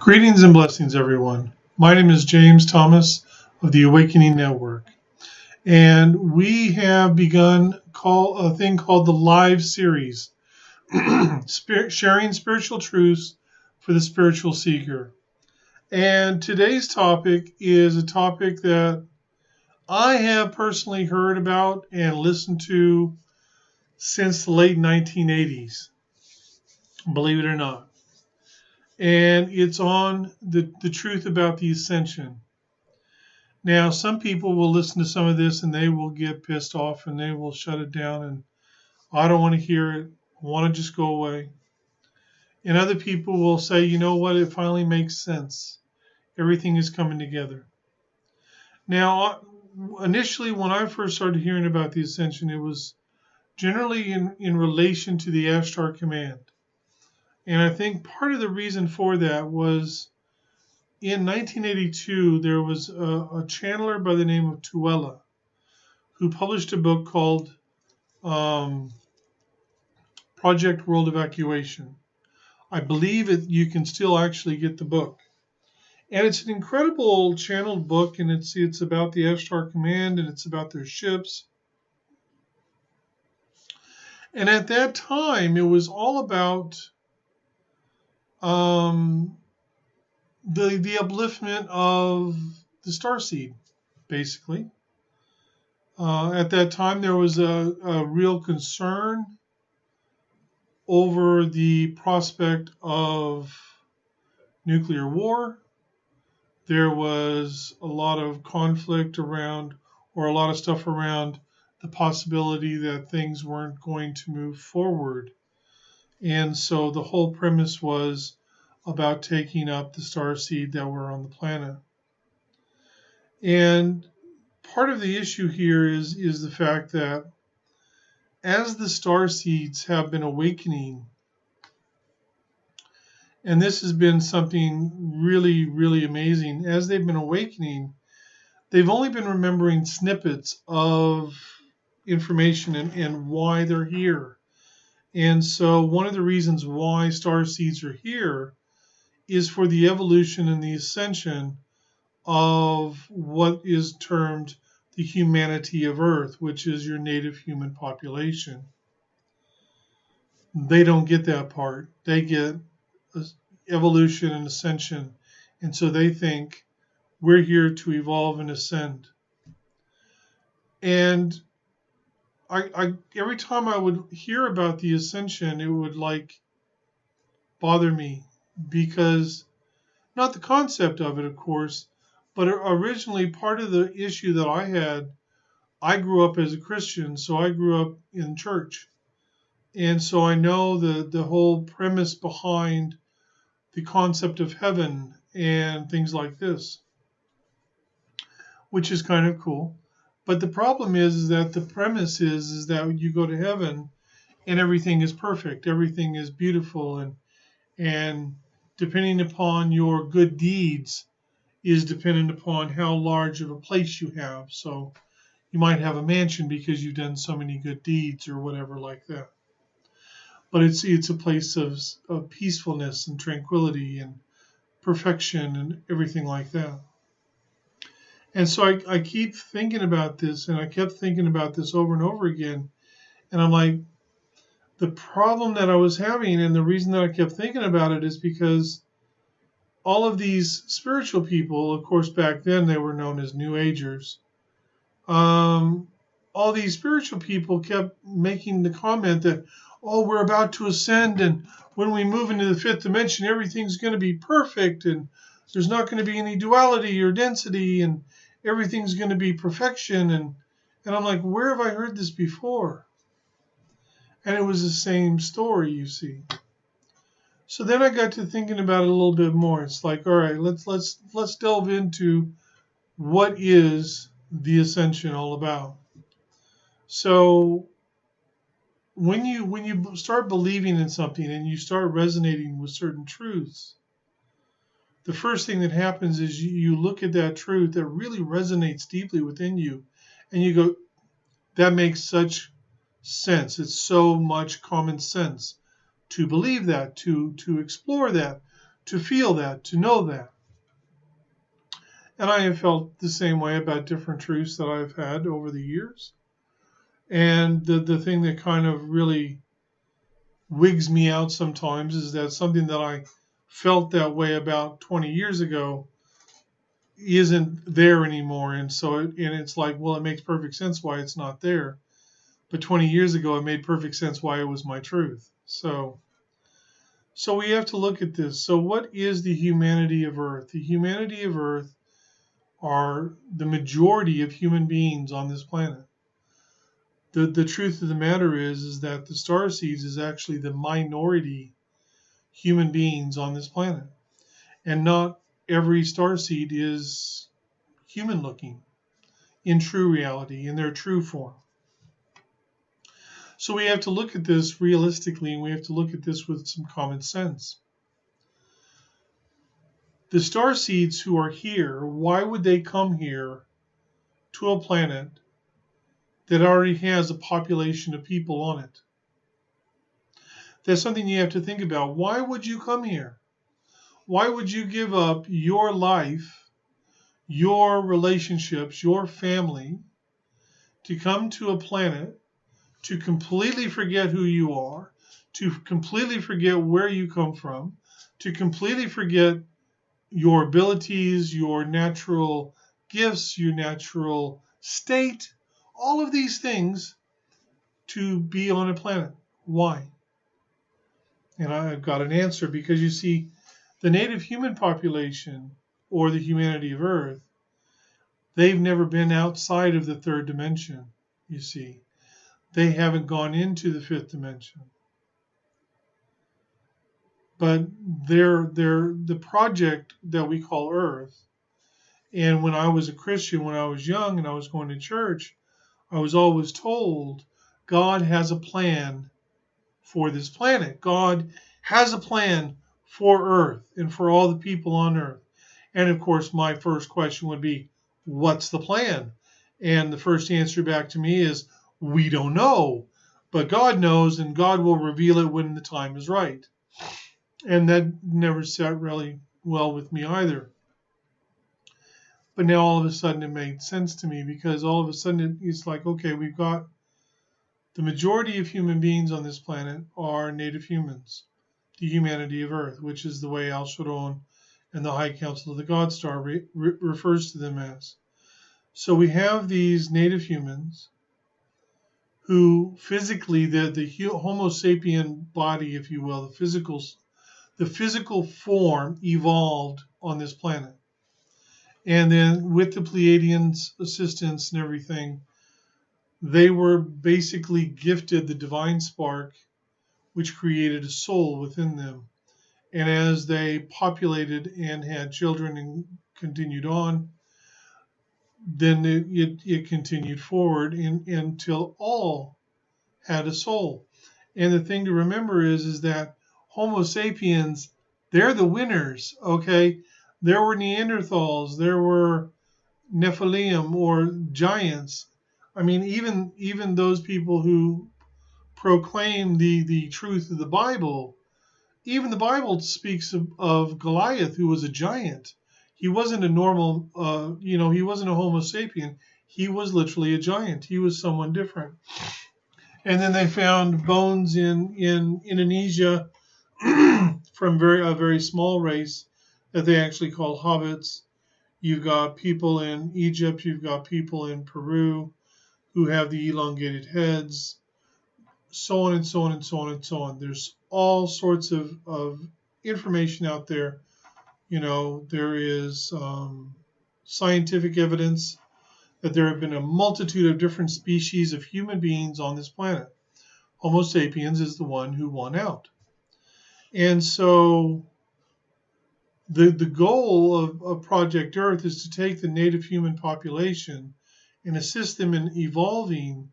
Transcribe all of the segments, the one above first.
Greetings and blessings, everyone. My name is James Thomas of the Awakening Network, and we have begun a thing called the Live Series, sharing spiritual truths for the spiritual seeker. And today's topic is a topic that I have personally heard about and listened to since the late 1980s, believe it or not. And it's on the truth about the Ascension. Now, some people will listen to some of this and they will get pissed off and they will shut it down and I don't want to hear it. I want to just go away. And other people will say, you know what, it finally makes sense. Everything is coming together. Now, initially, when I first started hearing about the Ascension, it was generally in relation to the Ashtar command. And I think part of the reason for that was in 1982, there was a channeler by the name of Tuella who published a book called Project World Evacuation. I believe you can still actually get the book. And it's an incredible channeled book, and it's about the Ashtar Command, and it's about their ships. And at that time, it was all about the upliftment of the starseed, basically. At that time, there was a real concern over the prospect of nuclear war. There was a lot of conflict around, or a lot of stuff around, the possibility that things weren't going to move forward. And so the whole premise was about taking up the starseed that were on the planet. And part of the issue here is the fact that as the starseeds have been awakening, and this has been something really, really amazing, as they've been awakening, they've only been remembering snippets of information and why they're here. And so one of the reasons why starseeds are here is for the evolution and the ascension of what is termed the humanity of Earth, which is your native human population. They don't get that part. They get evolution and ascension. And so they think we're here to evolve and ascend. And I every time I would hear about the ascension, it would bother me, because not the concept of it, of course, but originally part of the issue that I had, I grew up as a Christian, so I grew up in church. And so I know the whole premise behind the concept of heaven and things like this, which is kind of cool. But the problem is that the premise is that you go to heaven and everything is perfect, everything is beautiful, and depending upon your good deeds is dependent upon how large of a place you have. So you might have a mansion because you've done so many good deeds or whatever like that. But it's a place of peacefulness and tranquility and perfection and everything like that. And so I keep thinking about this, and I kept thinking about this over and over again. And I'm like, the problem that I was having, and the reason that I kept thinking about it, is because all of these spiritual people, of course, back then they were known as New Agers. All these spiritual people kept making the comment that, oh, we're about to ascend, and when we move into the fifth dimension, everything's going to be perfect, and there's not going to be any duality or density, and everything's going to be perfection. And I'm like, where have I heard this before? And it was the same story, you see. So then I got to thinking about it a little bit more. It's like, all right, let's delve into what is the Ascension all about. So when you start believing in something and you start resonating with certain truths, the first thing that happens is you look at that truth that really resonates deeply within you, and you go, that makes such sense. It's so much common sense to believe that, to explore that, to feel that, to know that. And I have felt the same way about different truths that I've had over the years. And the thing that kind of really wigs me out sometimes is that something that I felt that way about 20 years ago isn't there anymore. And so it's like, well, it makes perfect sense why it's not there. But 20 years ago, it made perfect sense why it was my truth. So we have to look at this. So what is the humanity of Earth? The humanity of Earth are the majority of human beings on this planet. The truth of the matter is that the starseeds is actually the minority human beings on this planet. And not every starseed is human looking in true reality, in their true form. So we have to look at this realistically, and we have to look at this with some common sense. The starseeds who are here, why would they come here to a planet that already has a population of people on it? That's something you have to think about. Why would you come here? Why would you give up your life, your relationships, your family, to come to a planet to completely forget who you are, to completely forget where you come from, to completely forget your abilities, your natural gifts, your natural state, all of these things, to be on a planet? Why? And I've got an answer, because you see, the native human population, or the humanity of Earth, they've never been outside of the third dimension, you see. They haven't gone into the fifth dimension. But they're the project that we call Earth. And when I was a Christian, when I was young and I was going to church, I was always told God has a plan for this planet. God has a plan for Earth and for all the people on Earth. And of course, my first question would be, what's the plan? And the first answer back to me is, we don't know. But God knows, and God will reveal it when the time is right. And that never sat really well with me either. But now all of a sudden it made sense to me, because all of a sudden it's like, okay, we've got the majority of human beings on this planet are native humans, the humanity of Earth, which is the way Al Sharon and the High Council of the God Star refers to them as. So we have these native humans who physically, the Homo sapien body, if you will, the physical form evolved on this planet. And then with the Pleiadians' assistance and everything, they were basically gifted the divine spark, which created a soul within them. And as they populated and had children and continued on, then it continued forward until all had a soul. And the thing to remember is that Homo sapiens, they're the winners, okay? There were Neanderthals, there were Nephilim, or giants. I mean, even those people who proclaim the truth of the Bible, even the Bible speaks of Goliath, who was a giant. He wasn't a normal, he wasn't a Homo sapien. He was literally a giant. He was someone different. And then they found bones in Indonesia from a very small race that they actually call hobbits. You've got people in Egypt, you've got people in Peru who have the elongated heads, so on and so on and so on and so on. There's all sorts of information out there. There is scientific evidence that there have been a multitude of different species of human beings on this planet. Homo sapiens is the one who won out. And so the goal of Project Earth is to take the native human population and assist them in evolving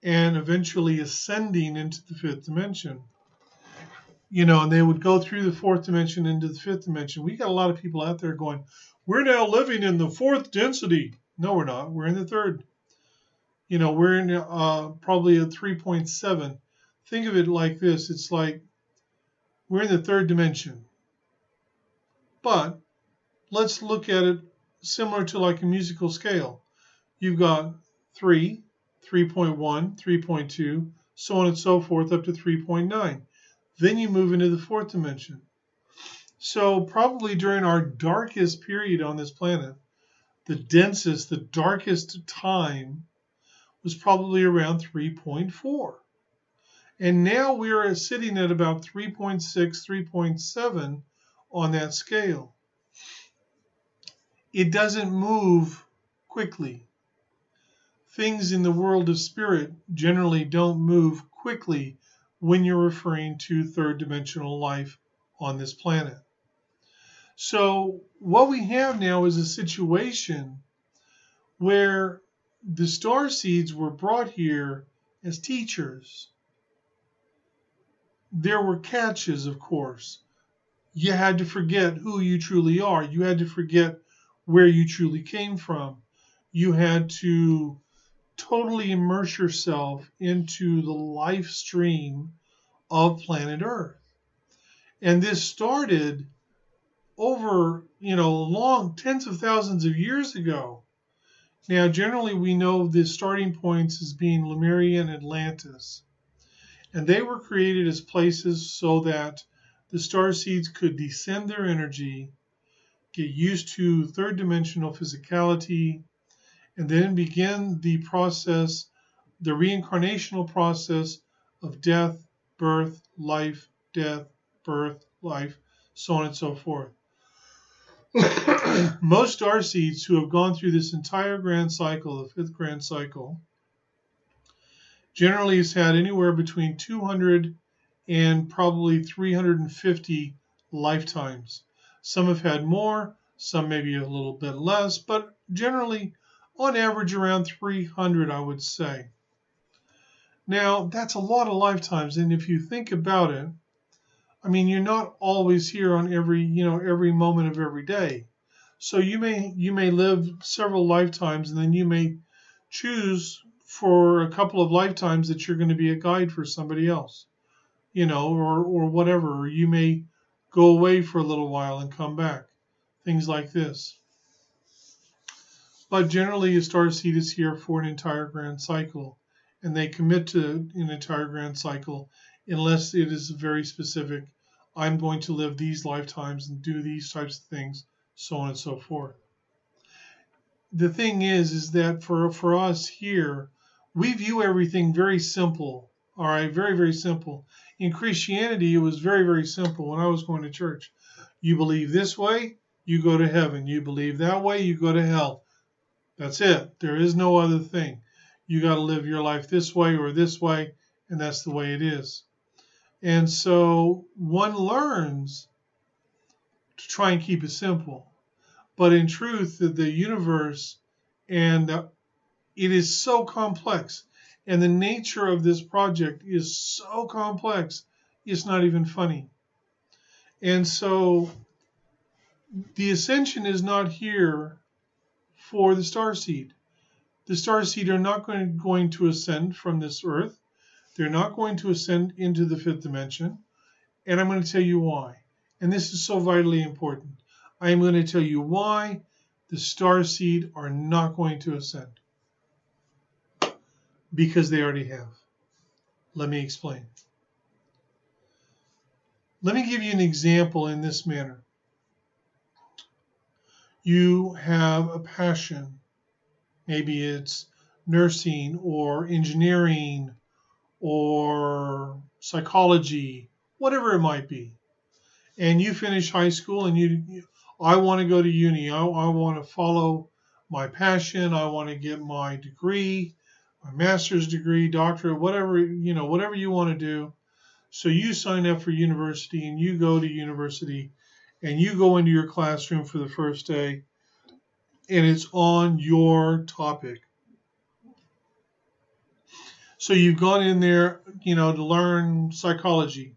and eventually ascending into the fifth dimension. And they would go through the fourth dimension into the fifth dimension. We got a lot of people out there going, we're now living in the fourth density. No, we're not. We're in the third. We're in probably a 3.7. Think of it like this. It's like we're in the third dimension. But let's look at it similar to like a musical scale. You've got 3, 3.1, 3.2, so on and so forth up to 3.9. Then you move into the fourth dimension. So probably during our darkest period on this planet, the densest, the darkest time was probably around 3.4. And now we are sitting at about 3.6, 3.7 on that scale. It doesn't move quickly. Things in the world of spirit generally don't move quickly when you're referring to third dimensional life on this planet. So what we have now is a situation where the star seeds were brought here as teachers. There were catches, of course. You had to forget who you truly are. You had to forget where you truly came from. You had to totally immerse yourself into the life stream of planet Earth. And this started over, long tens of thousands of years ago. Now, generally, we know the starting points as being Lemuria and Atlantis. And they were created as places so that the star seeds could descend their energy, get used to third dimensional physicality, and then begin the process, the reincarnational process of death, birth, life, death, birth, life, so on and so forth. Most star seeds who have gone through this entire grand cycle, the fifth grand cycle, generally has had anywhere between 200 and probably 350 lifetimes. Some have had more, some maybe a little bit less, but generally on average around 300, I would say. Now, that's a lot of lifetimes, and if you think about it, I mean, you're not always here on every moment of every day. So you may live several lifetimes, and then you may choose for a couple of lifetimes that you're going to be a guide for somebody else, or whatever. Or you may go away for a little while and come back, things like this. But generally, a star seed is here for an entire grand cycle, and they commit to an entire grand cycle unless it is very specific. I'm going to live these lifetimes and do these types of things, so on and so forth. The thing is that for us here, we view everything very simple. All right, very, very simple. In Christianity, it was very, very simple when I was going to church. You believe this way, you go to heaven. You believe that way, you go to hell. That's it. There is no other thing. You got to live your life this way or this way, and that's the way it is. And so one learns to try and keep it simple. But in truth, the universe and it is so complex. And the nature of this project is so complex, it's not even funny. And so the Ascension is not here for the starseed. The starseed are not going to ascend from this earth. They're not going to ascend into the fifth dimension. And I'm going to tell you why. And this is so vitally important. I am going to tell you why the starseed are not going to ascend. Because they already have. Let me explain. Let me give you an example in this manner. You have a passion. Maybe it's nursing or engineering or psychology, whatever it might be. And you finish high school and I want to go to uni. I want to follow my passion. I want to get my degree, my master's degree, doctorate, whatever you want to do. So you sign up for university and you go to university and you go into your classroom for the first day and it's on your topic. So you've gone in there, to learn psychology.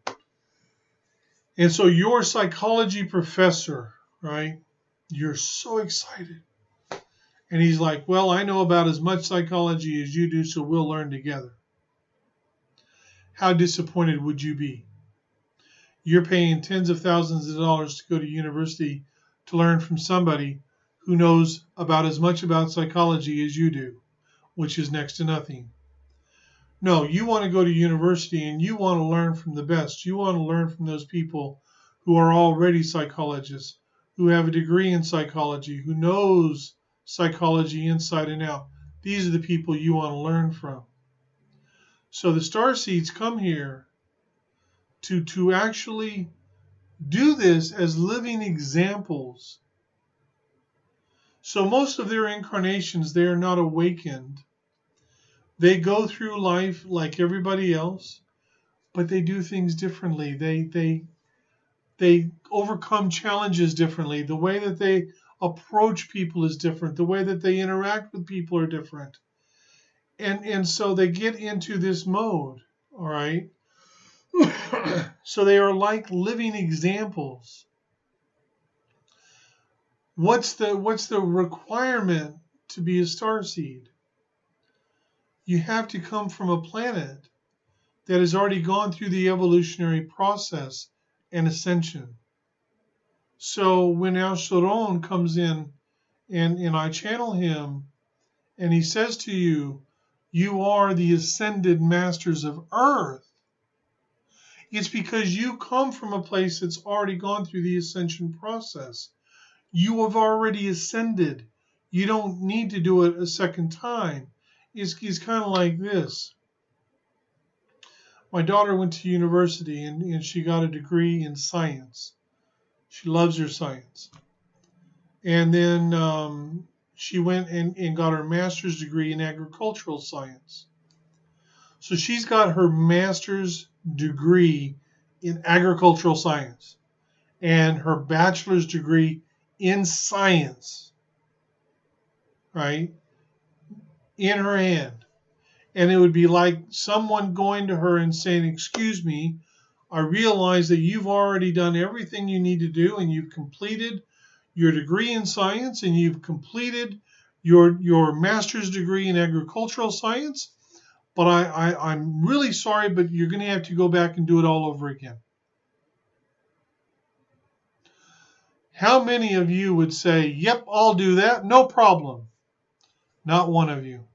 And so your psychology professor, right, you're so excited. And he's like, well, I know about as much psychology as you do, so we'll learn together. How disappointed would you be? You're paying tens of thousands of dollars to go to university to learn from somebody who knows about as much about psychology as you do, which is next to nothing. No, you want to go to university and you want to learn from the best. You want to learn from those people who are already psychologists, who have a degree in psychology, who knows psychology inside and out. These are the people you want to learn from. So the star seeds come here to actually do this as living examples. So most of their incarnations, they are not awakened. They go through life like everybody else, but they do things differently. They overcome challenges differently. The way that they approach people is different. The way that they interact with people are different. And so they get into this mode, all right? So they are like living examples. What's the requirement to be a starseed? You have to come from a planet that has already gone through the evolutionary process and ascension. So when Al Sharon comes in and I channel him and he says to you, you are the ascended masters of earth, it's because you come from a place that's already gone through the ascension process. You have already ascended. You don't need to do it a second time. It's kind of like this. My daughter went to university and she got a degree in science. She loves her science. And then she went and got her master's degree in agricultural science. So she's got her master's degree in agricultural science and her bachelor's degree in science, right, in her hand. And it would be like someone going to her and saying, excuse me, I realize that you've already done everything you need to do and you've completed your degree in science and you've completed your master's degree in agricultural science, but I'm really sorry, but you're going to have to go back and do it all over again. How many of you would say, yep, I'll do that, no problem? Not one of you.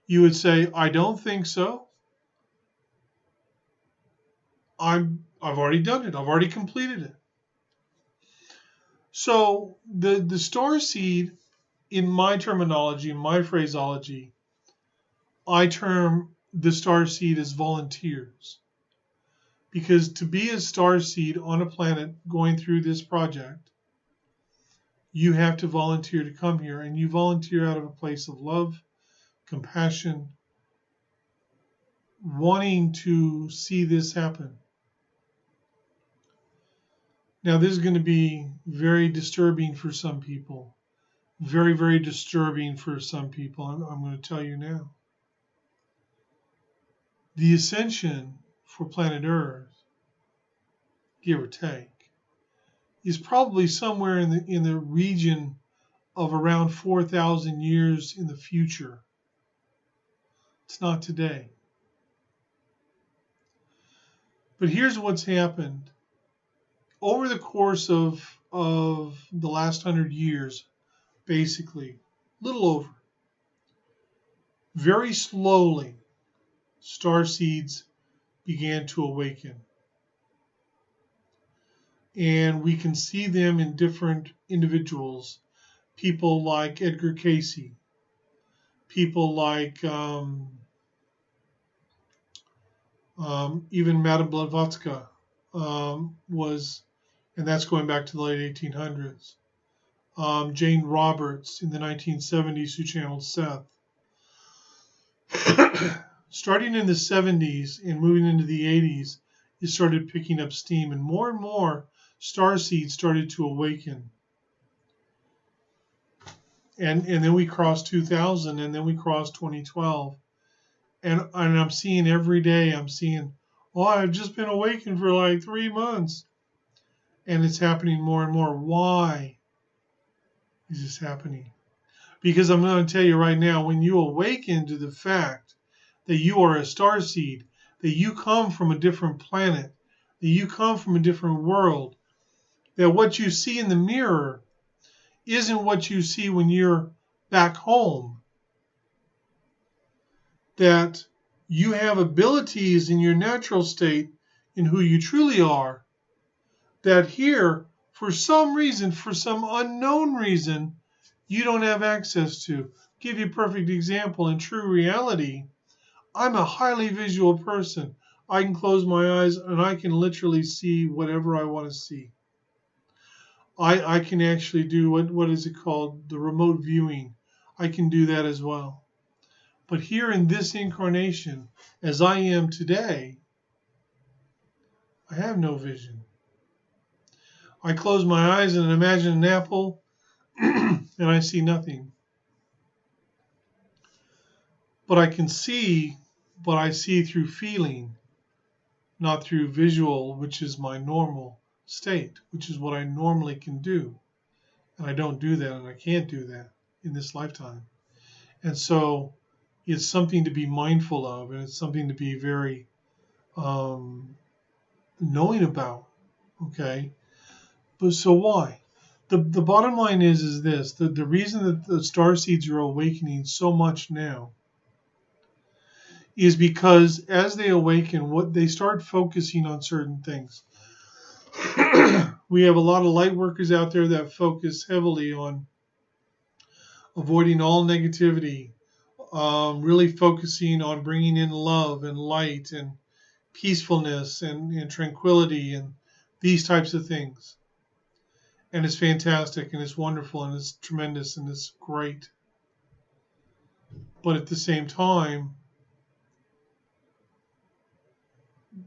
You would say, I don't think so. I've already done it. I've already completed it. So the star seed, in my terminology, in my phraseology, I term the star seed as volunteers. Because to be a star seed on a planet going through this project, you have to volunteer to come here, and you volunteer out of a place of love, compassion, wanting to see this happen. Now, this is going to be very disturbing for some people. Very, very disturbing for some people. I'm going to tell you now. The ascension for planet Earth, give or take, is probably somewhere in the region of around 4,000 years in the future. It's not today. But here's what's happened. Over the course of the last 100 years, basically, little over, very slowly, star seeds began to awaken. And we can see them in different individuals. People like Edgar Cayce, people like even Madame Blavatsky was, and that's going back to the late 1800s. Jane Roberts in the 1970s, who channeled Seth. Starting in the 70s and moving into the 80s, it started picking up steam, and more star seeds started to awaken. And then we crossed 2000, and then we crossed 2012. And I'm seeing every day, I'm seeing, oh, I've just been awakened for like 3 months. And it's happening more and more. Why is this happening? Because I'm going to tell you right now, when you awaken to the fact that you are a star seed, that you come from a different planet, that you come from a different world, that what you see in the mirror isn't what you see when you're back home. That you have abilities in your natural state in who you truly are, that here, for some reason, for some unknown reason, you don't have access to. Give you a perfect example. In true reality, I'm a highly visual person. I can close my eyes and I can literally see whatever I want to see. I can actually do what is it called? The remote viewing. I can do that as well. But here in this incarnation, as I am today, I have no vision. I close my eyes and imagine an apple, and I see nothing. But I can see, but I see through feeling, not through visual, which is my normal state, which is what I normally can do. And I don't do that, and I can't do that in this lifetime. And so it's something to be mindful of, and it's something to be very knowing about. Okay? But so why? The bottom line is this. The reason that the star seeds are awakening so much now is because as they awaken, what they start focusing on certain things. We have a lot of light workers out there that focus heavily on avoiding all negativity, really focusing on bringing in love and light and peacefulness and tranquility and these types of things. And it's fantastic and it's wonderful and it's tremendous and it's great. But at the same time,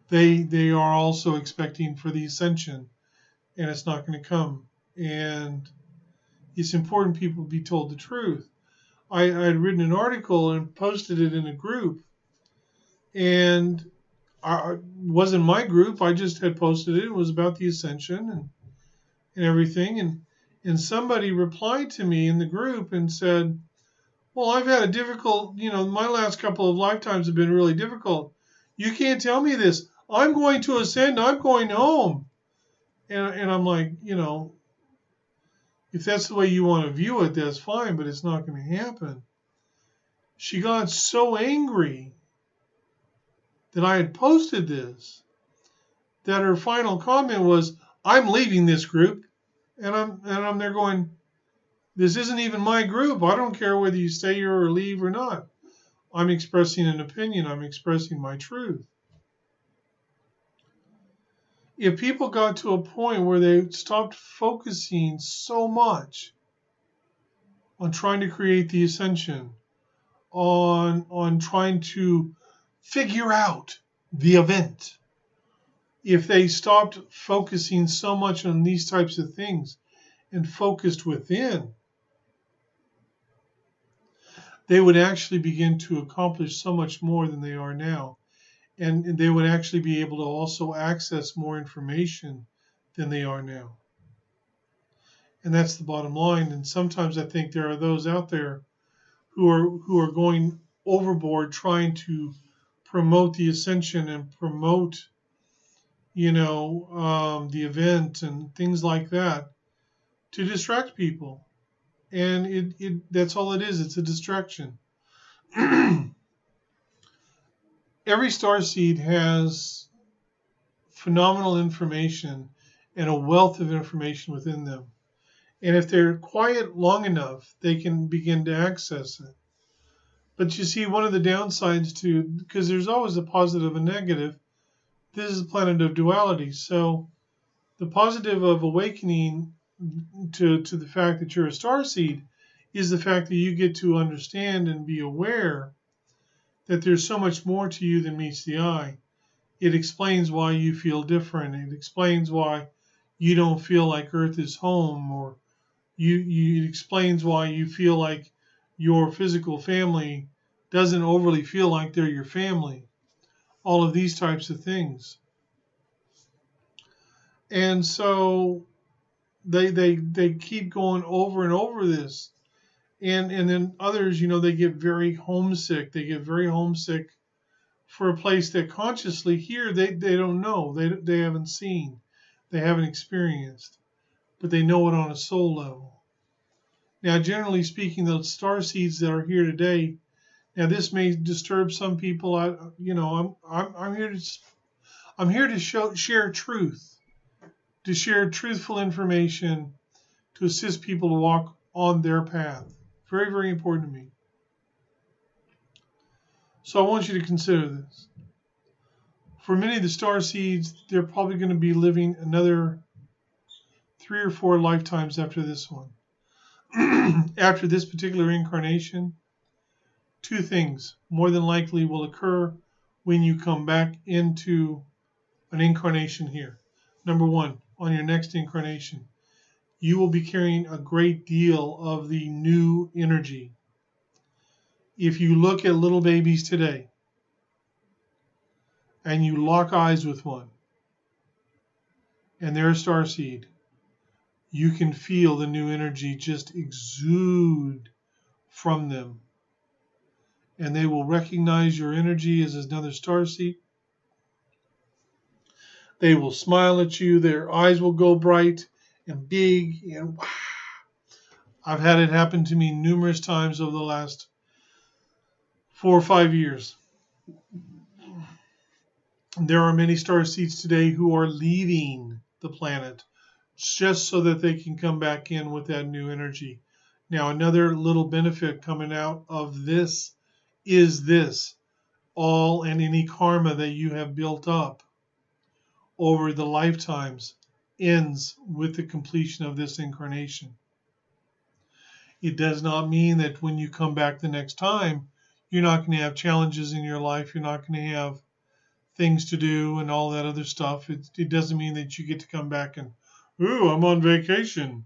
they are also expecting for the ascension, and it's not going to come. And it's important people be told the truth. I had written an article and posted it in a group, and it wasn't my group. I just had posted it. It was about the ascension and everything. And somebody replied to me in the group and said, well, I've had a difficult, my last couple of lifetimes have been really difficult. You can't tell me this. I'm going to ascend. I'm going home. And I'm like, if that's the way you want to view it, that's fine, but it's not going to happen. She got so angry that I had posted this that her final comment was, I'm leaving this group. And I'm there going, this isn't even my group. I don't care whether you stay here or leave or not. I'm expressing an opinion. I'm expressing my truth. If people got to a point where they stopped focusing so much on trying to create the ascension, on trying to figure out the event, if they stopped focusing so much on these types of things and focused within, they would actually begin to accomplish so much more than they are now. And they would actually be able to also access more information than they are now. And that's the bottom line. And sometimes I think there are those out there who are going overboard trying to promote the ascension and promote, the event and things like that to distract people. And that's all it is. It's a distraction. Every starseed has phenomenal information and a wealth of information within them. And if they're quiet long enough, they can begin to access it. But you see, one of the downsides to, because there's always a positive and negative, this is a planet of duality. So the positive of awakening to the fact that you're a starseed is the fact that you get to understand and be aware that there's so much more to you than meets the eye. It explains why you feel different. It explains why you don't feel like Earth is home, or it explains why you feel like your physical family doesn't overly feel like they're your family. All of these types of things. And so they keep going over and over this. And then others, they get very homesick. They get very homesick for a place that consciously here they don't know. They haven't seen. They haven't experienced. but they know it on a soul level. Now, generally speaking, the star seeds that are here today, now this may disturb some people. I'm here to share truth, to share truthful information, to assist people to walk on their path. Very, very important to me. So I want you to consider this. For many of the star seeds, they're probably going to be living another 3 or 4 lifetimes after this one. After this particular incarnation, 2 things more than likely will occur when you come back into an incarnation here. Number 1, on your next incarnation, you will be carrying a great deal of the new energy. If you look at little babies today and you lock eyes with one and they're a starseed, you can feel the new energy just exude from them. And they will recognize your energy as another starseed. They will smile at you. Their eyes will go bright and big. And wow. I've had it happen to me numerous times over the last 4 or 5 years. There are many starseeds today who are leaving the planet just so that they can come back in with that new energy. Now, another little benefit coming out of this is this: all and any karma that you have built up over the lifetimes ends with the completion of this incarnation. It does not mean that when you come back the next time, you're not going to have challenges in your life. You're not going to have things to do and all that other stuff. It doesn't mean that you get to come back and, ooh, I'm on vacation.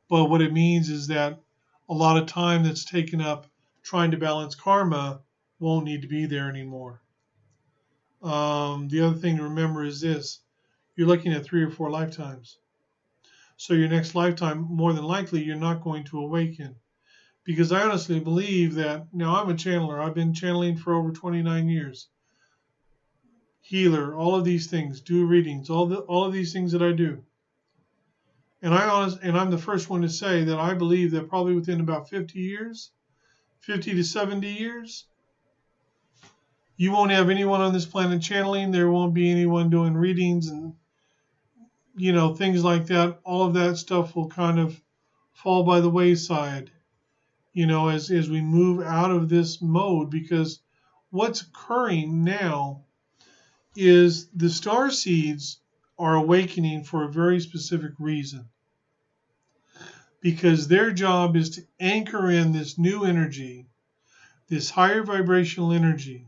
But what it means is that a lot of time that's taken up trying to balance karma won't need to be there anymore. The other thing to remember is this: you're looking at 3 or 4 lifetimes. So your next lifetime, more than likely, you're not going to awaken. Because I honestly believe that, now I'm a channeler. I've been channeling for over 29 years. Healer, all of these things, do readings, all of these things that I do. And I'm the first one to say that I believe that probably within about 50 years, 50 to 70 years, you won't have anyone on this planet channeling. There won't be anyone doing readings and, things like that. All of that stuff will kind of fall by the wayside, as we move out of this mode. Because what's occurring now is the star seeds are awakening for a very specific reason. Because their job is to anchor in this new energy, this higher vibrational energy,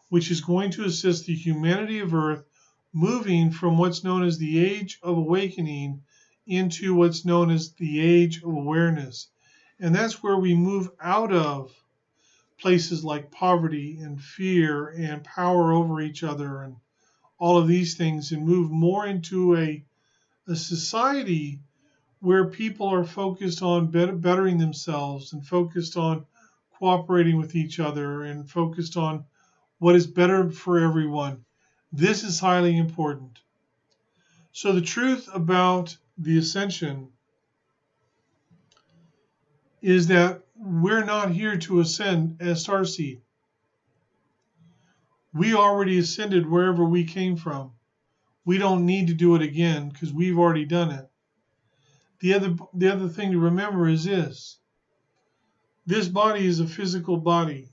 which is going to assist the humanity of Earth moving from what's known as the age of awakening into what's known as the age of awareness. And that's where we move out of places like poverty and fear and power over each other and all of these things, and move more into a society where people are focused on bettering themselves and focused on cooperating with each other and focused on what is better for everyone. This is highly important. So the truth about the Ascension is that we're not here to ascend as starseed. We already ascended wherever we came from. We don't need to do it again because we've already done it. The other thing to remember is this: this body is a physical body.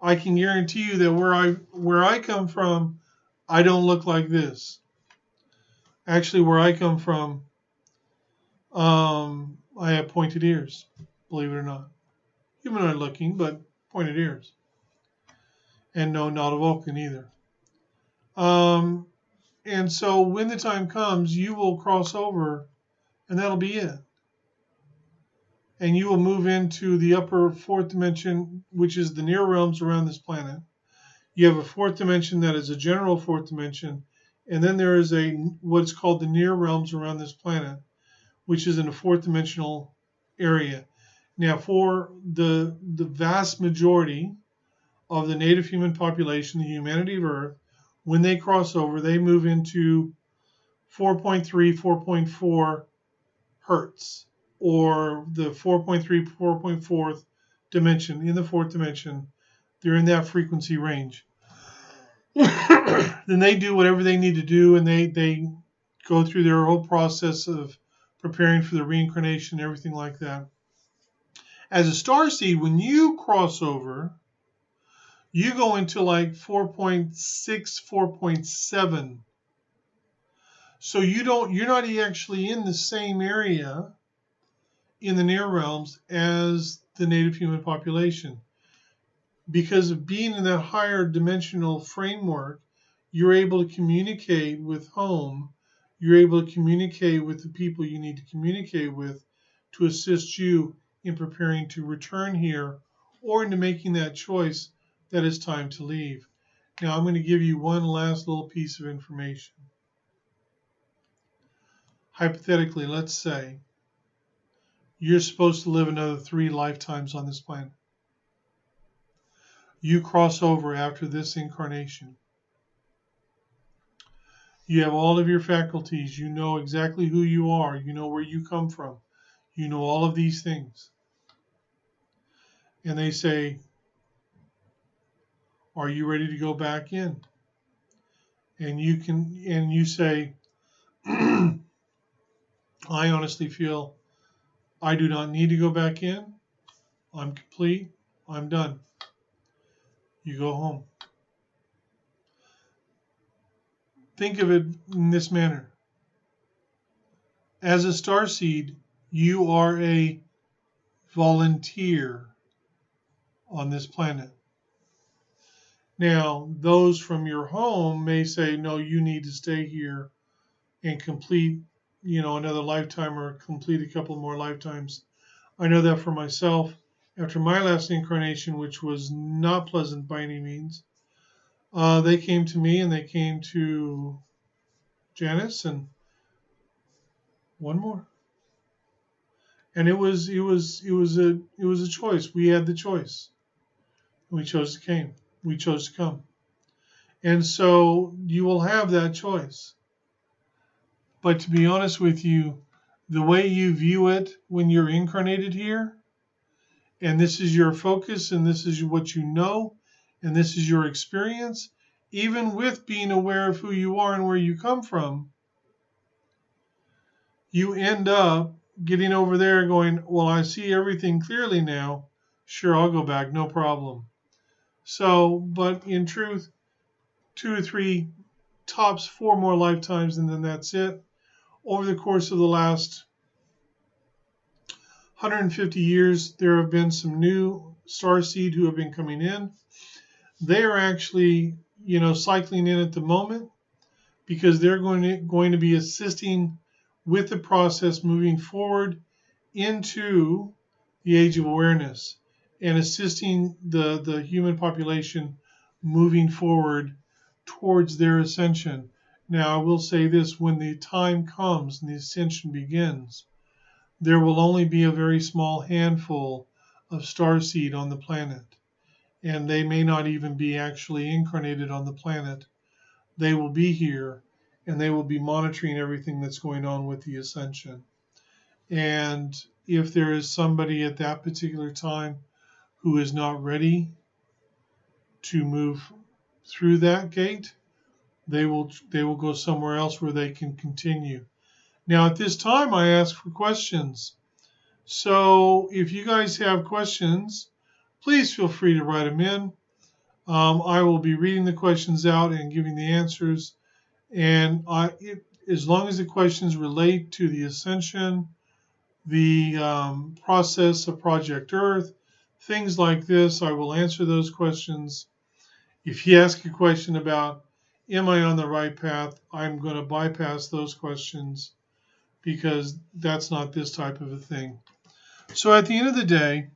I can guarantee you that where I come from, I don't look like this. Actually, where I come from, I have pointed ears, believe it or not. Humanoid looking, but pointed ears. And no, not a Vulcan either. And so when the time comes, you will cross over, and that'll be it. And you will move into the upper 4th dimension, which is the near realms around this planet. You have a 4th dimension that is a general 4th dimension, and then there is what's called the near realms around this planet, which is in a 4th dimensional area. Now, for the vast majority of the native human population, the humanity of Earth, when they cross over, they move into 4.3, 4.4 hertz, or the 4.3, 4.4th dimension, in the fourth dimension, they're in that frequency range. Then they do whatever they need to do, and they go through their whole process of preparing for the reincarnation and everything like that. As a starseed, when you cross over, you go into like 4.6, 4.7. So you're not actually in the same area in the near realms as the native human population. Because of being in that higher dimensional framework, you're able to communicate with home. You're able to communicate with the people you need to communicate with to assist you in preparing to return here or into making that choice that it's time to leave. Now, I'm going to give you one last little piece of information. Hypothetically, let's say you're supposed to live another 3 lifetimes on this planet. You cross over after this incarnation. You have all of your faculties. You know exactly who you are. You know where you come from. You know all of these things. And they say, are you ready to go back in? And you say, I honestly feel I do not need to go back in. I'm complete. I'm done. You go home. Think of it in this manner. As a starseed, you are a volunteer on this planet. Now, those from your home may say, no, you need to stay here and complete, another lifetime or complete a couple more lifetimes. I know that for myself. After my last incarnation, which was not pleasant by any means, they came to me and they came to Janice and one more. And it was a choice. We had the choice. We chose to come. And so you will have that choice. But to be honest with you, the way you view it when you're incarnated here, and this is your focus, and this is what you know, and this is your experience, even with being aware of who you are and where you come from, you end up getting over there going, well, I see everything clearly now. Sure, I'll go back, no problem. So, but in truth, 2 or 3, tops 4 more lifetimes, and then that's it. Over the course of the last 150 years, there have been some new starseed who have been coming in. They are actually, cycling in at the moment because they're going to be assisting with the process moving forward into the age of awareness and assisting the human population moving forward towards their ascension. Now, I will say this, when the time comes and the ascension begins, there will only be a very small handful of starseed on the planet. And they may not even be actually incarnated on the planet. They will be here and they will be monitoring everything that's going on with the ascension. And if there is somebody at that particular time who is not ready to move through that gate, they will go somewhere else where they can continue. Now, at this time, I ask for questions. So if you guys have questions, please feel free to write them in. I will be reading the questions out and giving the answers. And as long as the questions relate to the ascension, the process of Project Earth, things like this, I will answer those questions. If you ask a question about, am I on the right path, I'm going to bypass those questions because that's not this type of a thing. So at the end of the day,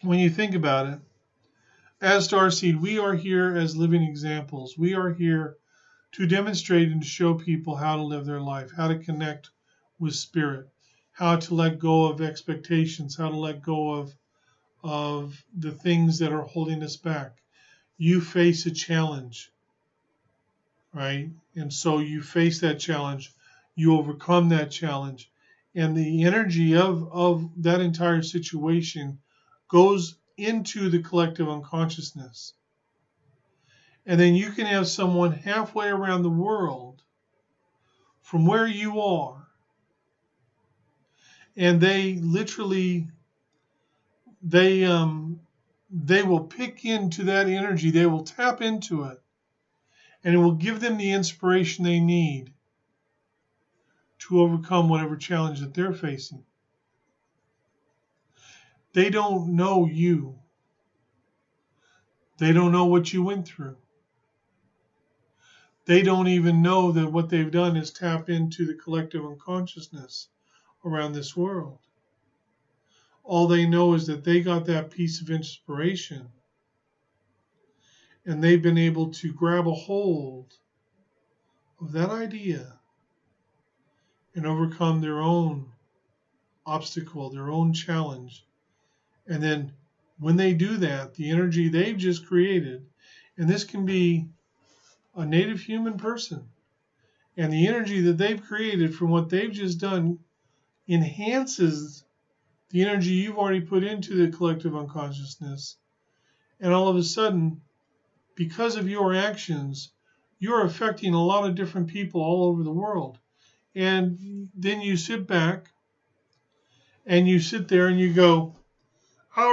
when you think about it, as Starseed, we are here as living examples. We are here to demonstrate and to show people how to live their life, how to connect with spirit, how to let go of expectations, how to let go of the things that are holding us back. You face a challenge. right? And so you face that challenge, you overcome that challenge, and the energy of that entire situation goes into the collective unconsciousness. And then you can have someone halfway around the world from where you are, and they literally they will pick into that energy, they will tap into it, and it will give them the inspiration they need to overcome whatever challenge that they're facing. They don't know you. They don't know what you went through. They don't even know that what they've done is tap into the collective unconsciousness around this world. All they know is that they got that piece of inspiration, and they've been able to grab a hold of that idea and overcome their own obstacle, their own challenge. And then when they do that, the energy they've just created, and this can be a native human person, and the energy that they've created from what they've just done enhances the energy you've already put into the collective unconsciousness. And all of a sudden, because of your actions, you're affecting a lot of different people all over the world. And then you sit back and you sit there and you go, I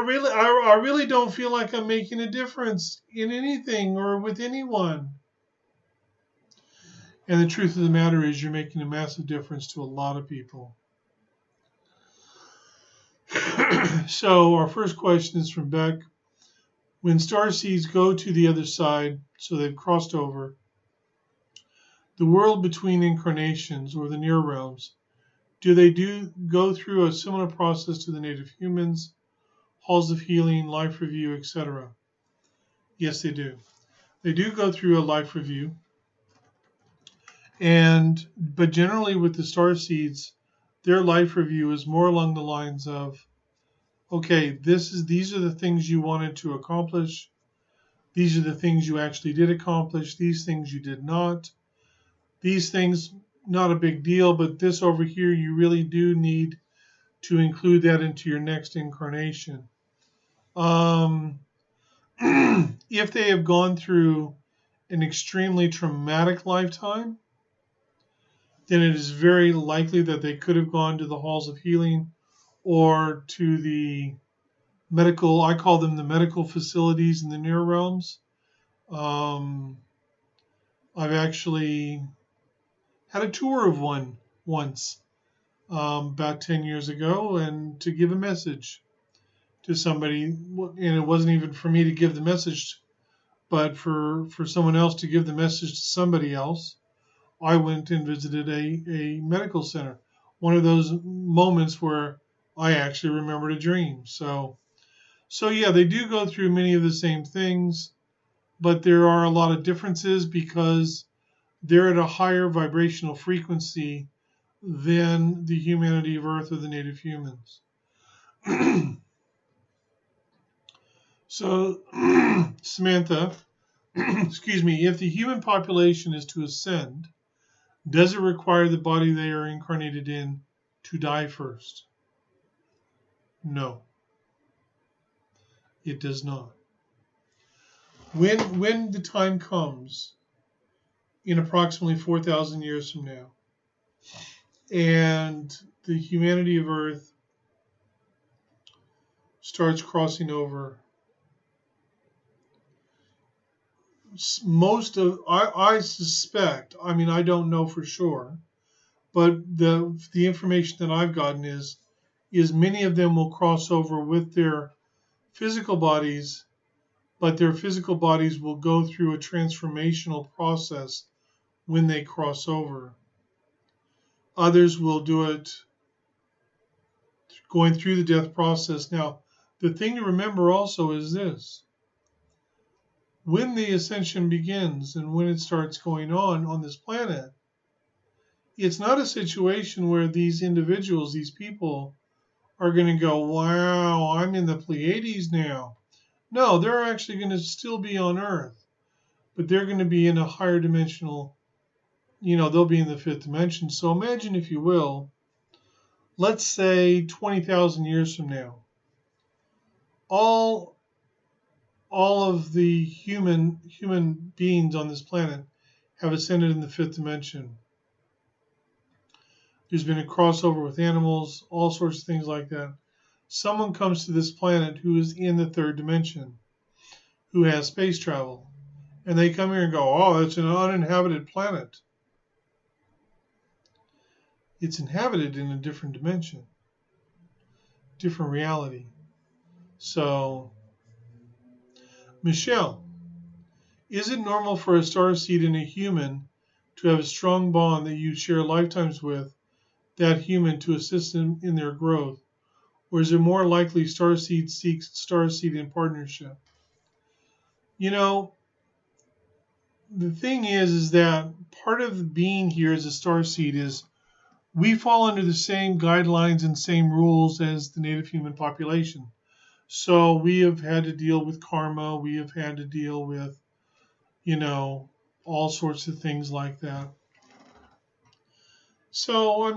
really don't feel like I'm making a difference in anything or with anyone. And the truth of the matter is you're making a massive difference to a lot of people. So our first question is from Beck. When starseeds go to the other side, so they've crossed over, the world between incarnations or the near realms, do they go through a similar process to the native humans, halls of healing, life review, etc.? Yes, they do. They do go through a life review. But generally with the starseeds, their life review is more along the lines of, okay, these are the things you wanted to accomplish. These are the things you actually did accomplish. These things you did not. These things, not a big deal, but this over here, you really do need to include that into your next incarnation. If they have gone through an extremely traumatic lifetime, then it is very likely that they could have gone to the halls of healing or to the medical, I call them the medical facilities in the near realms. I've actually had a tour of one once about 10 years ago, and to give a message to somebody, and it wasn't even for me to give the message, but for someone else to give the message to somebody else. I went and visited a medical center. One of those moments where I actually remembered a dream. So yeah, they do go through many of the same things, but there are a lot of differences because they're at a higher vibrational frequency than the humanity of Earth or the native humans. So, Samantha, excuse me, if the human population is to ascend, does it require the body they are incarnated in to die first? No, it does not. When the time comes, in approximately 4,000 years from now, and the humanity of Earth starts crossing over, I suspect, I mean, I don't know for sure, but the information that I've gotten is many of them will cross over with their physical bodies, but their physical bodies will go through a transformational process when they cross over. Others will do it going through the death process. Now, the thing to remember also is this. When the ascension begins and when it starts going on this planet, it's not a situation where these individuals, these people, are going to go, wow, I'm in the Pleiades now. No, they're actually going to still be on Earth. but they're going to be in a higher dimensional, they'll be in the fifth dimension. So imagine, if you will, let's say 20,000 years from now, all of the human beings on this planet have ascended in the fifth dimension. There's been a crossover with animals, all sorts of things like that. Someone comes to this planet who is in the third dimension, who has space travel, and they come here and go, oh, it's an uninhabited planet. It's inhabited in a different dimension, different reality. So, Michelle, is it normal for a starseed and a human to have a strong bond that you share lifetimes with that human to assist them in their growth? Or is it more likely starseed seeks starseed in partnership? The thing is that part of being here as a starseed is we fall under the same guidelines and same rules as the native human population. So we have had to deal with karma. We have had to deal with, all sorts of things like that. So,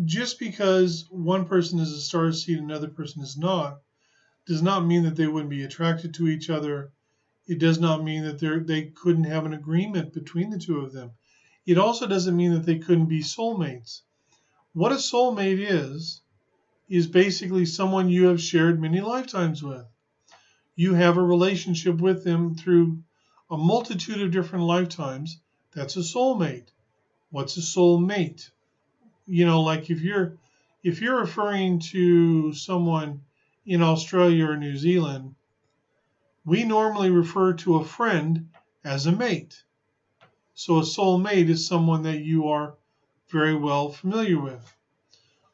just because one person is a starseed and another person is not, does not mean that they wouldn't be attracted to each other. It does not mean that they couldn't have an agreement between the two of them. It also doesn't mean that they couldn't be soulmates. What a soulmate is basically someone you have shared many lifetimes with. You have a relationship with them through a multitude of different lifetimes. That's a soulmate. What's a soulmate? Like if you're referring to someone in Australia or New Zealand, we normally refer to a friend as a mate. So a soulmate is someone that you are very well familiar with.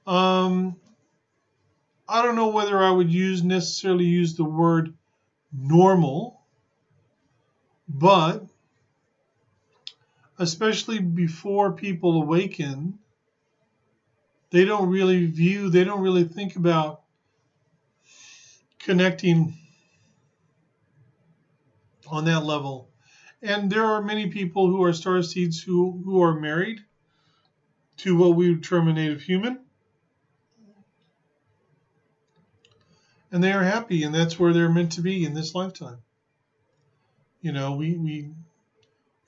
I don't know whether I would necessarily use the word normal, but especially before people awaken, they don't really think about connecting on that level. And there are many people who are starseeds who are married to what we would term a native human. And they are happy, and that's where they're meant to be in this lifetime. We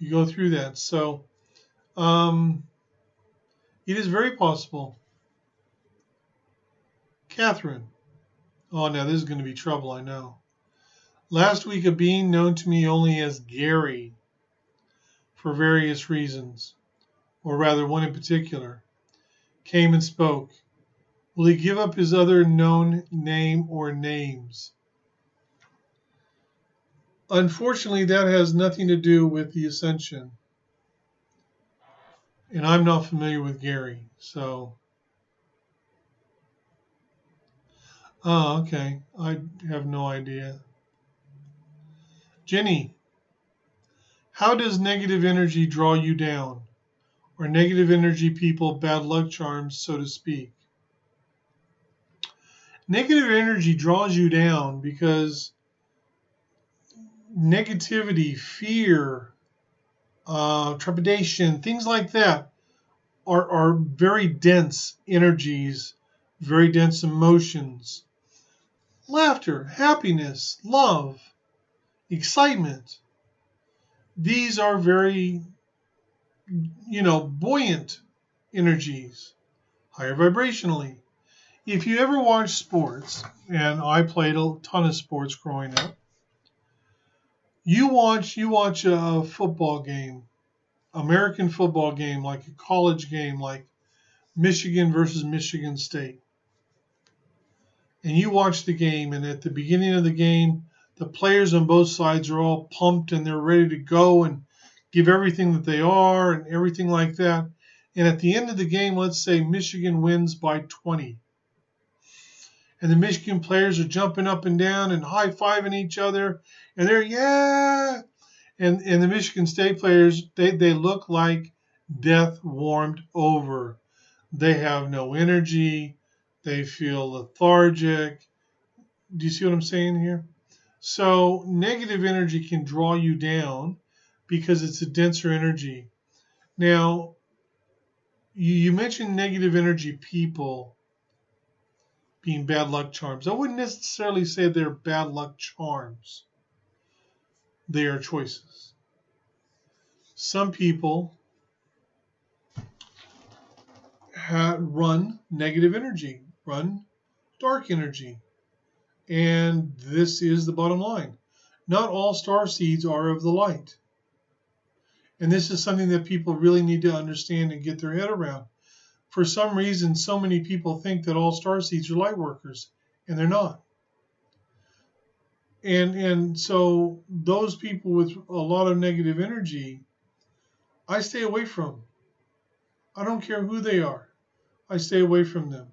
go through that. So it is very possible. Catherine. Oh, now this is going to be trouble, I know. Last week, a being known to me only as Gary, for various reasons, or rather one in particular, came and spoke. Will he give up his other known name or names? Unfortunately, that has nothing to do with the Ascension. And I'm not familiar with Gary, so... Oh, okay. I have no idea. Jenny, how does negative energy draw you down? Or negative energy people bad luck charms, so to speak? Negative energy draws you down because negativity, fear, trepidation, things like that are very dense energies, very dense emotions. Laughter, happiness, love, excitement. These are very, buoyant energies, higher vibrationally. If you ever watch sports, and I played a ton of sports growing up, you watch a football game, American football game, like a college game, like Michigan versus Michigan State. And you watch the game, and at the beginning of the game, the players on both sides are all pumped and they're ready to go and give everything that they are and everything like that. And at the end of the game, let's say Michigan wins by 20. And the Michigan players are jumping up and down and high-fiving each other. And they're, yeah! And the Michigan State players, they look like death warmed over. They have no energy. They feel lethargic. Do you see what I'm saying here? So negative energy can draw you down because it's a denser energy. Now, you mentioned negative energy people being bad luck charms. I wouldn't necessarily say they're bad luck charms. They are choices. Some people run negative energy, run dark energy. And this is the bottom line. Not all star seeds are of the light. And this is something that people really need to understand and get their head around. For some reason, so many people think that all star seeds are light workers, and they're not. And so those people with a lot of negative energy, I stay away from. I don't care who they are. I stay away from them.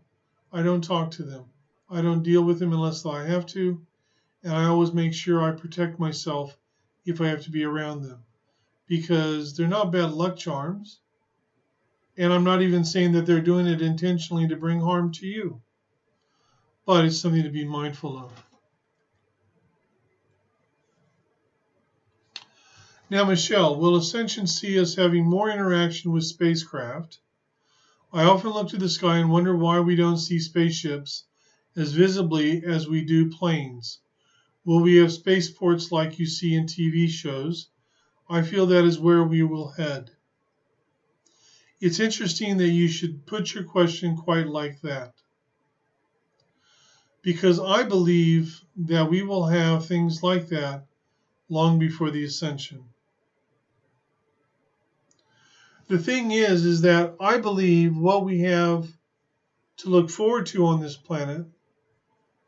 I don't talk to them. I don't deal with them unless I have to. And I always make sure I protect myself if I have to be around them. Because they're not bad luck charms. And I'm not even saying that they're doing it intentionally to bring harm to you. But it's something to be mindful of. Now, Michelle, will Ascension see us having more interaction with spacecraft? I often look to the sky and wonder why we don't see spaceships as visibly as we do planes. Will we have spaceports like you see in TV shows? I feel that is where we will head. It's interesting that you should put your question quite like that. Because I believe that we will have things like that long before the Ascension. The thing is that I believe what we have to look forward to on this planet,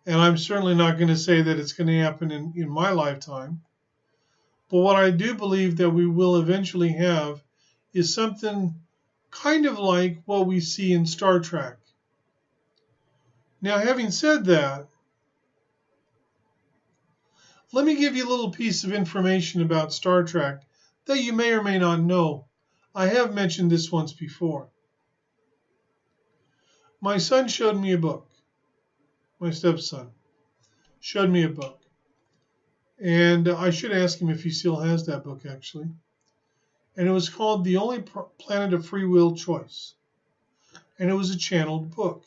and I'm certainly not going to say that it's going to happen in my lifetime, but what I do believe that we will eventually have is something kind of like what we see in Star Trek. Now, having said that, let me give you a little piece of information about Star Trek that you may or may not know. I have mentioned this once before. My son showed me a book. My stepson showed me a book. And I should ask him if he still has that book, actually. And it was called The Only Planet of Free Will Choice. And it was a channeled book.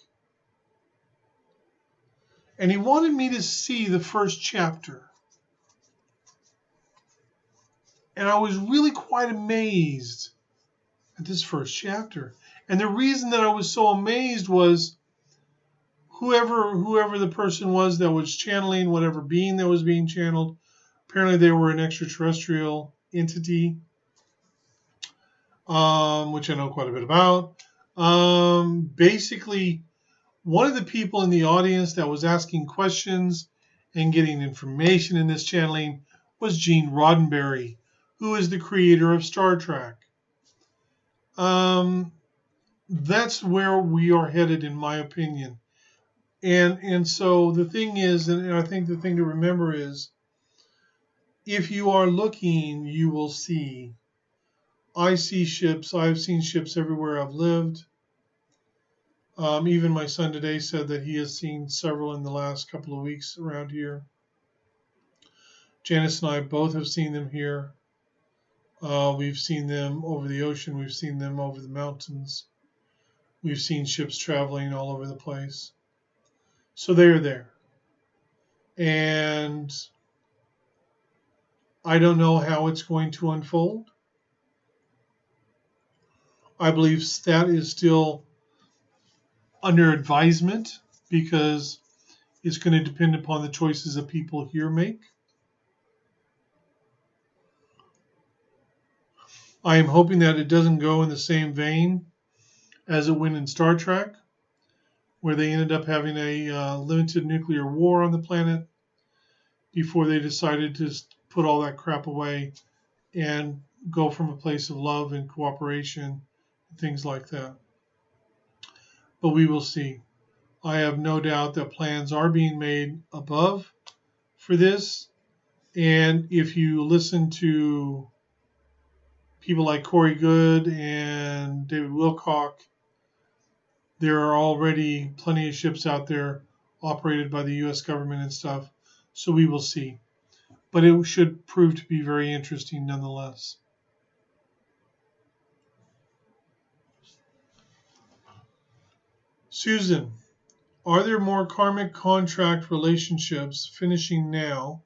And he wanted me to see the first chapter. And I was really quite amazed at this first chapter. And the reason that I was so amazed was whoever the person was that was channeling, whatever being that was being channeled, apparently they were an extraterrestrial entity, which I know quite a bit about. Basically, one of the people in the audience that was asking questions and getting information in this channeling was Gene Roddenberry, who is the creator of Star Trek. That's where we are headed, in my opinion. And so the thing is, and I think the thing to remember is, if you are looking, you will see. I see ships. I've seen ships everywhere I've lived. Even my son today said that he has seen several in the last couple of weeks around here. Janice and I both have seen them here. We've seen them over the ocean. We've seen them over the mountains. We've seen ships traveling all over the place. So they are there. And I don't know how it's going to unfold. I believe that is still under advisement because it's going to depend upon the choices that people here make. I am hoping that it doesn't go in the same vein as it went in Star Trek, where they ended up having a limited nuclear war on the planet before they decided to put all that crap away and go from a place of love and cooperation and things like that. But we will see. I have no doubt that plans are being made above for this. And if you listen to people like Corey Good and David Wilcock, there are already plenty of ships out there operated by the U.S. government and stuff. So we will see. But it should prove to be very interesting nonetheless. Susan, are there more karmic contract relationships finishing now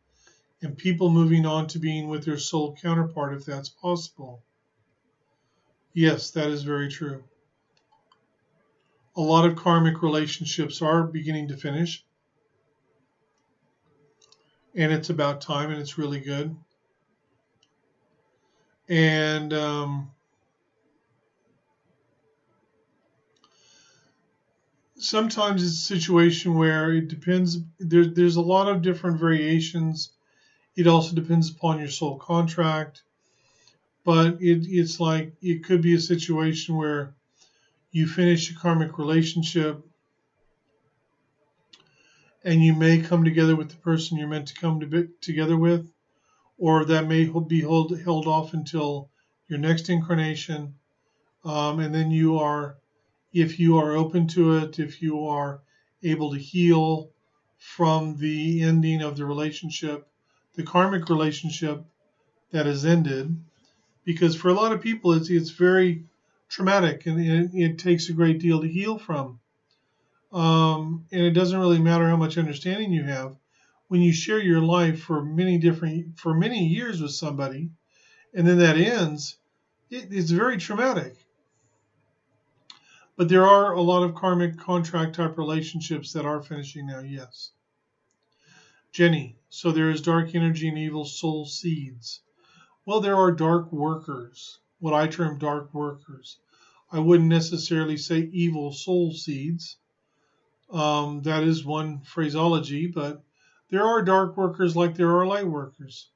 and people moving on to being with their soul counterpart if that's possible? Yes, that is very true. A lot of karmic relationships are beginning to finish, and it's about time, and it's really good. And sometimes it's a situation where it depends. There's a lot of different variations. It also depends upon your soul contract, but it's like it could be a situation where you finish a karmic relationship and you may come together with the person you're meant to come together with, or that may be held off until your next incarnation. And then you are, if you are open to it, if you are able to heal from the ending of the relationship, the karmic relationship that has ended, because for a lot of people it's very traumatic and it takes a great deal to heal from. And it doesn't really matter how much understanding you have. When you share your life for many years with somebody, and then that ends, it's very traumatic. But there are a lot of karmic contract type relationships that are finishing now, yes. Jenny, so there is dark energy and evil soul seeds. Well, there are dark workers, what I term dark workers. I wouldn't necessarily say evil soul seeds. That is one phraseology, but there are dark workers like there are light workers.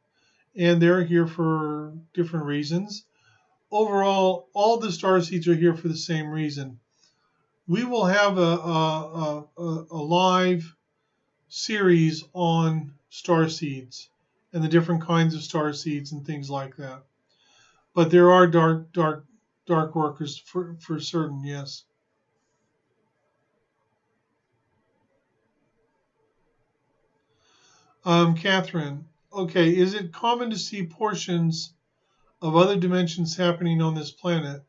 And they're here for different reasons. Overall, all the star seeds are here for the same reason. We will have a live series on star seeds and the different kinds of star seeds and things like that. But there are dark workers for certain, yes. Catherine, okay, is it common to see portions of other dimensions happening on this planet,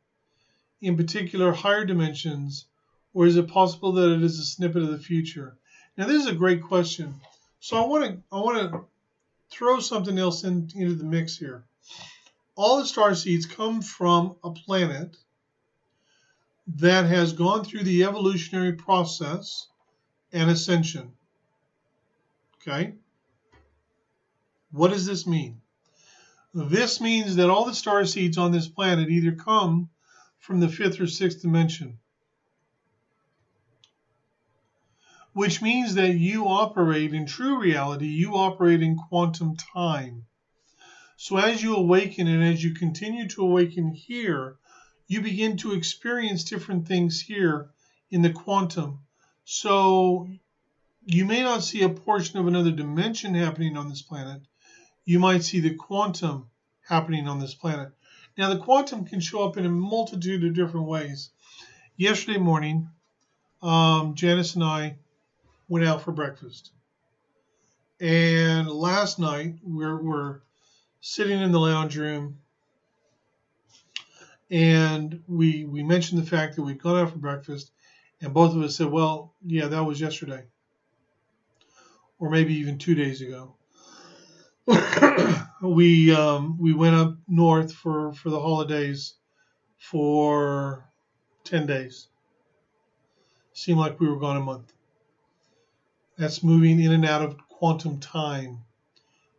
in particular higher dimensions, or is it possible that it is a snippet of the future? Now, this is a great question. So I want to throw something else into the mix here. All the star seeds come from a planet that has gone through the evolutionary process and ascension. Okay? What does this mean? This means that all the star seeds on this planet either come from the fifth or sixth dimension, which means that you operate in true reality, you operate in quantum time. So as you awaken and as you continue to awaken here, you begin to experience different things here in the quantum. So you may not see a portion of another dimension happening on this planet. You might see the quantum happening on this planet. Now, the quantum can show up in a multitude of different ways. Yesterday morning, Janice and I went out for breakfast. And last night, we're sitting in the lounge room, and we mentioned the fact that we'd gone out for breakfast, and both of us said, well, yeah, that was yesterday, or maybe even 2 days ago. We went up north for the holidays for 10 days. Seemed like we were gone a month. That's moving in and out of quantum time.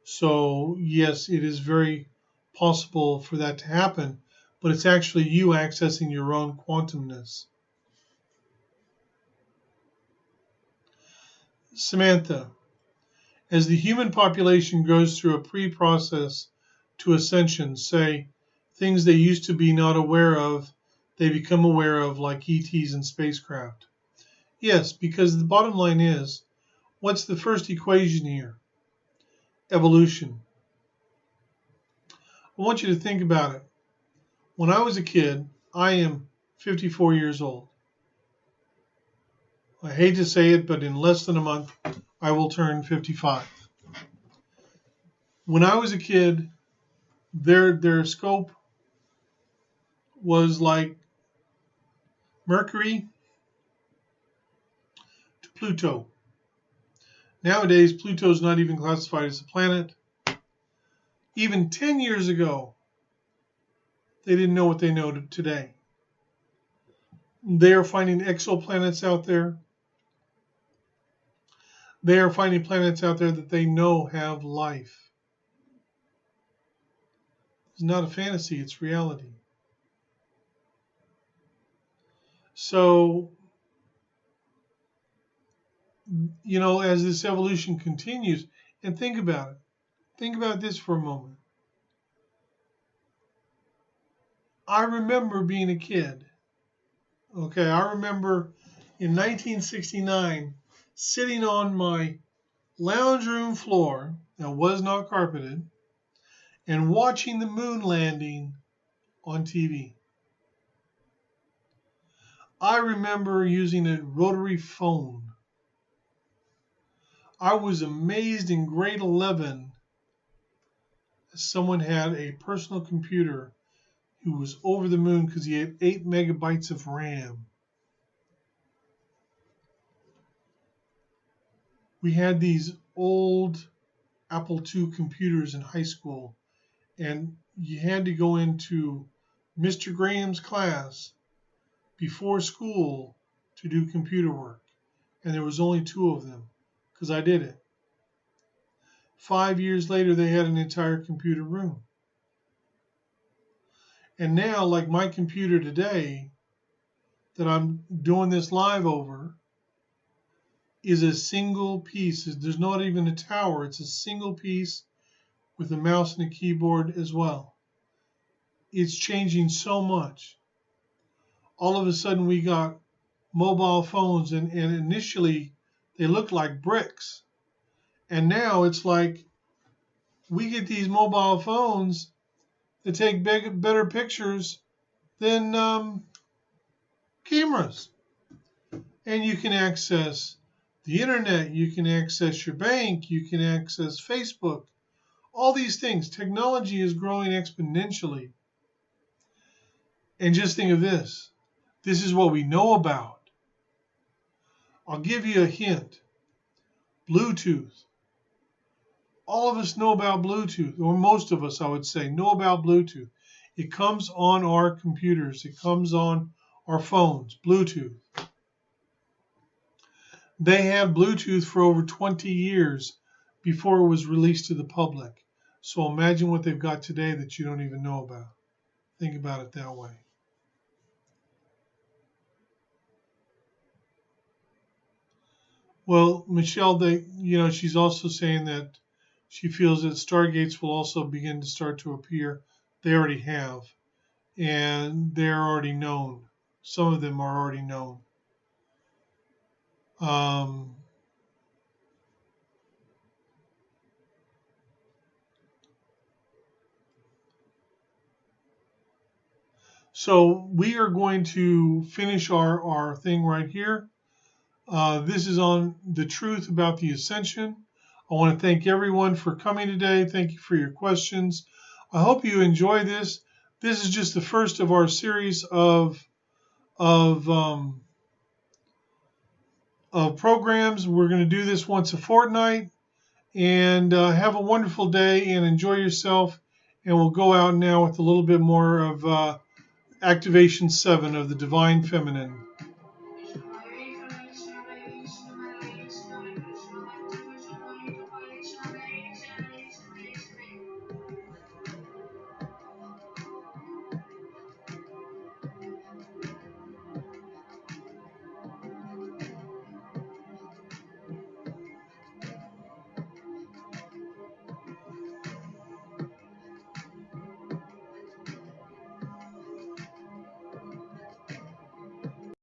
So yes, it is very possible for that to happen, but it's actually you accessing your own quantumness. Samantha, as the human population goes through a pre-process to ascension, say things they used to be not aware of, they become aware of, like ETs and spacecraft. Yes, because the bottom line is, what's the first equation here? Evolution. I want you to think about it. When I was a kid, I am 54 years old. I hate to say it, but in less than a month, I will turn 55. When I was a kid, their scope was like Mercury Pluto. Nowadays, Pluto is not even classified as a planet. Even 10 years ago, they didn't know what they know today. They are finding exoplanets out there. They are finding planets out there that they know have life. It's not a fantasy, it's reality. So, as this evolution continues, and think about it. Think about this for a moment. I remember being a kid. Okay, I remember in 1969 sitting on my lounge room floor that was not carpeted and watching the moon landing on TV. I remember using a rotary phone. I was amazed in grade 11 that someone had a personal computer who was over the moon because he had 8 megabytes of RAM. We had these old Apple II computers in high school, and you had to go into Mr. Graham's class before school to do computer work. And there was only 2 of them because I did it. 5 years later, they had an entire computer room. And now, like my computer today that I'm doing this live over, is a single piece. There's not even a tower. It's a single piece with a mouse and a keyboard as well. It's changing so much. All of a sudden we got mobile phones, and initially they looked like bricks. And now it's like we get these mobile phones that take better pictures than cameras. And you can access the internet, you can access your bank, you can access Facebook, all these things. Technology is growing exponentially. And just think of this. This is what we know about. I'll give you a hint. Bluetooth. All of us know about Bluetooth, or most of us, I would say, know about Bluetooth. It comes on our computers. It comes on our phones, Bluetooth. They had Bluetooth for over 20 years before it was released to the public. So imagine what they've got today that you don't even know about. Think about it that way. Well, Michelle, she's also saying that she feels that stargates will also begin to start to appear. They already have, and they're already known. Some of them are already known. So we are going to finish our thing right here. This is on the truth about the Ascension. I want to thank everyone for coming today. Thank you for your questions. I hope you enjoy this. This is just the first of our series of programs. We're going to do this once a fortnight. And have a wonderful day and enjoy yourself. And we'll go out now with a little bit more of Activation 7 of the Divine Feminine.